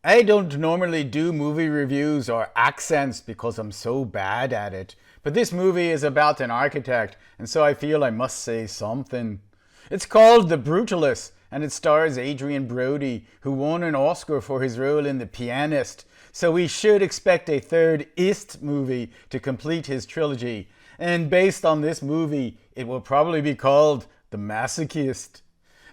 I don't normally do movie reviews or accents because I'm so bad at it, but this movie is about an architect, and so I feel I must say something. It's called The Brutalist, and it stars Adrian Brody, who won an Oscar for his role in The Pianist, so we should expect a third Ist movie to complete his trilogy, and based on this movie, it will probably be called The Masochist.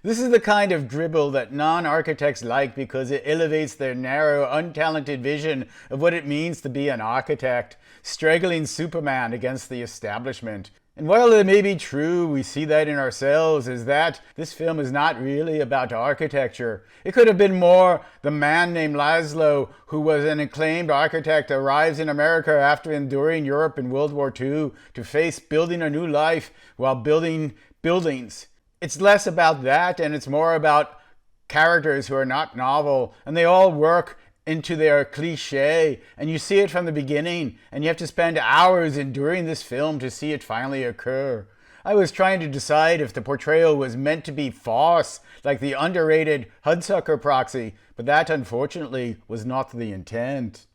This is the kind of dribble that non-architects like because it elevates their narrow, untalented vision of what it means to be an architect, straggling Superman against the establishment. And while it may be true we see that in ourselves, is that this film is not really about architecture. It could have been more the man named Laszlo, who was an acclaimed architect, arrives in America after enduring Europe in World War II to face building a new life while building buildings. It's less about that and it's more about characters who are not novel, and they all work into their cliche, and you see it from the beginning, and you have to spend hours enduring this film to see it finally occur. I was trying to decide if the portrayal was meant to be false, like the underrated Hudsucker proxy, but that unfortunately was not the intent.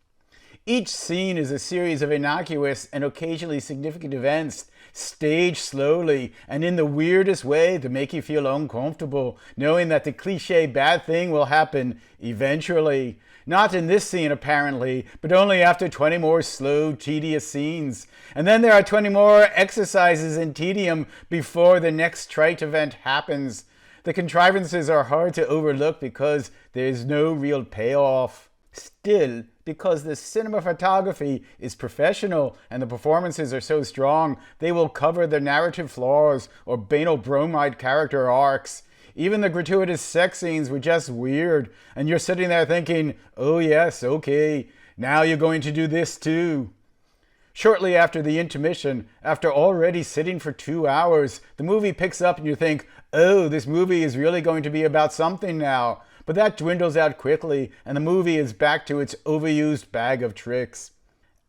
Each scene is a series of innocuous and occasionally significant events, staged slowly and in the weirdest way to make you feel uncomfortable, knowing that the cliche bad thing will happen eventually. Not in this scene, apparently, but only after 20 more slow, tedious scenes. And then there are 20 more exercises in tedium before the next trite event happens. The contrivances are hard to overlook because there is no real payoff. Still, because the cinematography is professional and the performances are so strong, they will cover the narrative flaws or banal bromide character arcs. Even the gratuitous sex scenes were just weird, and you're sitting there thinking, oh yes, okay, now you're going to do this too. Shortly after the intermission, after already sitting for 2 hours, the movie picks up and you think, oh, this movie is really going to be about something now. But that dwindles out quickly, and the movie is back to its overused bag of tricks.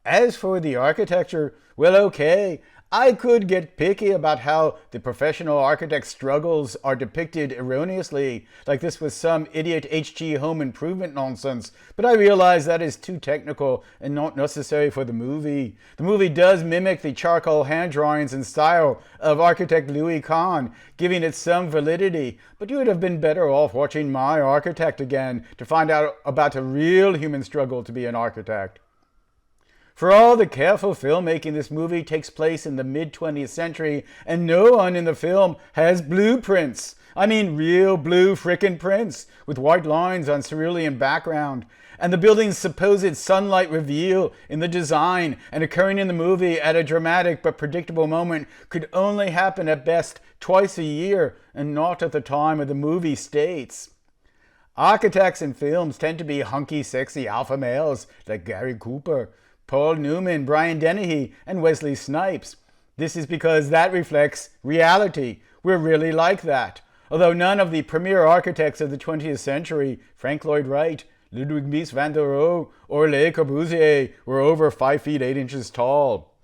As for the architecture, well, okay, I could get picky about how the professional architect's struggles are depicted erroneously, like this was some idiot HG home improvement nonsense, but I realize that is too technical and not necessary for the movie. The movie does mimic the charcoal hand drawings and style of architect Louis Kahn, giving it some validity, but you would have been better off watching My Architect again to find out about a real human struggle to be an architect. For all the careful filmmaking, this movie takes place in the mid-20th century, and no one in the film has blueprints. I mean real blue frickin' prints, with white lines on cerulean background. And the building's supposed sunlight reveal in the design and occurring in the movie at a dramatic but predictable moment could only happen at best twice a year, and not at the time of the movie states. Architects in films tend to be hunky, sexy alpha males like Gary Cooper, Paul Newman, Brian Dennehy, and Wesley Snipes. This is because that reflects reality. We're really like that. Although none of the premier architects of the 20th century, Frank Lloyd Wright, Ludwig Mies van der Rohe, or Le Corbusier, were over 5 feet 8 inches tall.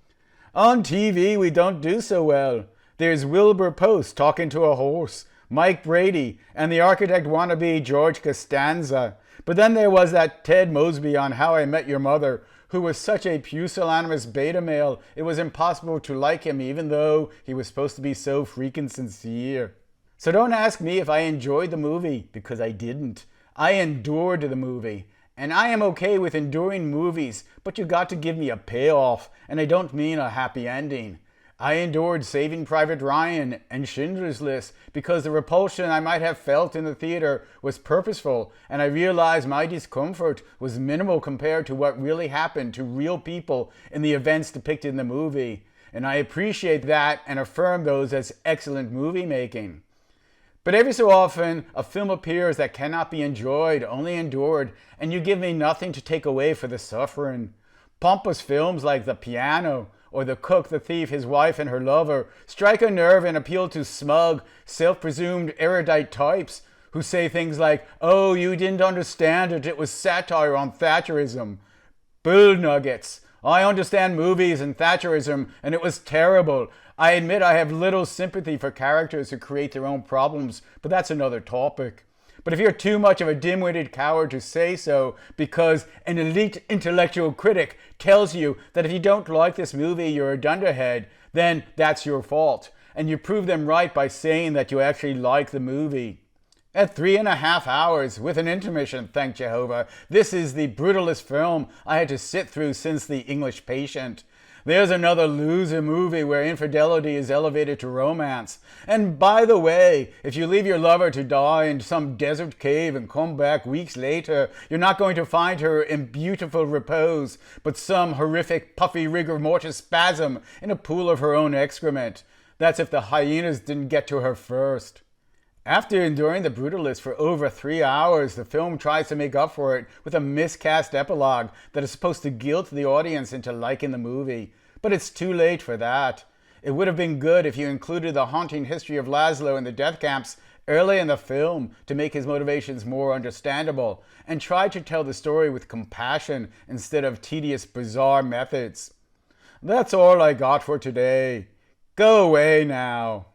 On TV, we don't do so well. There's Wilbur Post talking to a horse, Mike Brady, and the architect wannabe George Costanza. But then there was that Ted Mosby on How I Met Your Mother, who was such a pusillanimous beta male, it was impossible to like him even though he was supposed to be so freaking sincere. So don't ask me if I enjoyed the movie, because I didn't. I endured the movie. And I am okay with enduring movies, but you got to give me a payoff, and I don't mean a happy ending. I endured Saving Private Ryan and Schindler's List because the repulsion I might have felt in the theater was purposeful, and I realized my discomfort was minimal compared to what really happened to real people in the events depicted in the movie. And I appreciate that and affirm those as excellent movie making. But every so often, a film appears that cannot be enjoyed, only endured, and you give me nothing to take away for the suffering. Pompous films like The Piano, or The Cook, the Thief, His Wife, and Her Lover strike a nerve and appeal to smug, self-presumed erudite types who say things like, oh, you didn't understand it was satire on Thatcherism. Bull nuggets. I understand movies and Thatcherism, and it was terrible. I admit I have little sympathy for characters who create their own problems, but that's another topic. But if you're too much of a dim-witted coward to say so because an elite intellectual critic tells you that if you don't like this movie, you're a dunderhead, then that's your fault. And you prove them right by saying that you actually like the movie. At 3.5 hours, with an intermission, thank Jehovah, this is the brutalest film I had to sit through since The English Patient. There's another loser movie where infidelity is elevated to romance. And by the way, if you leave your lover to die in some desert cave and come back weeks later, you're not going to find her in beautiful repose, but some horrific puffy rigor mortis spasm in a pool of her own excrement. That's if the hyenas didn't get to her first. After enduring The Brutalist for over 3 hours, the film tries to make up for it with a miscast epilogue that is supposed to guilt the audience into liking the movie. But it's too late for that. It would have been good if you included the haunting history of Laszlo in the death camps early in the film to make his motivations more understandable, and tried to tell the story with compassion instead of tedious, bizarre methods. That's all I got for today. Go away now.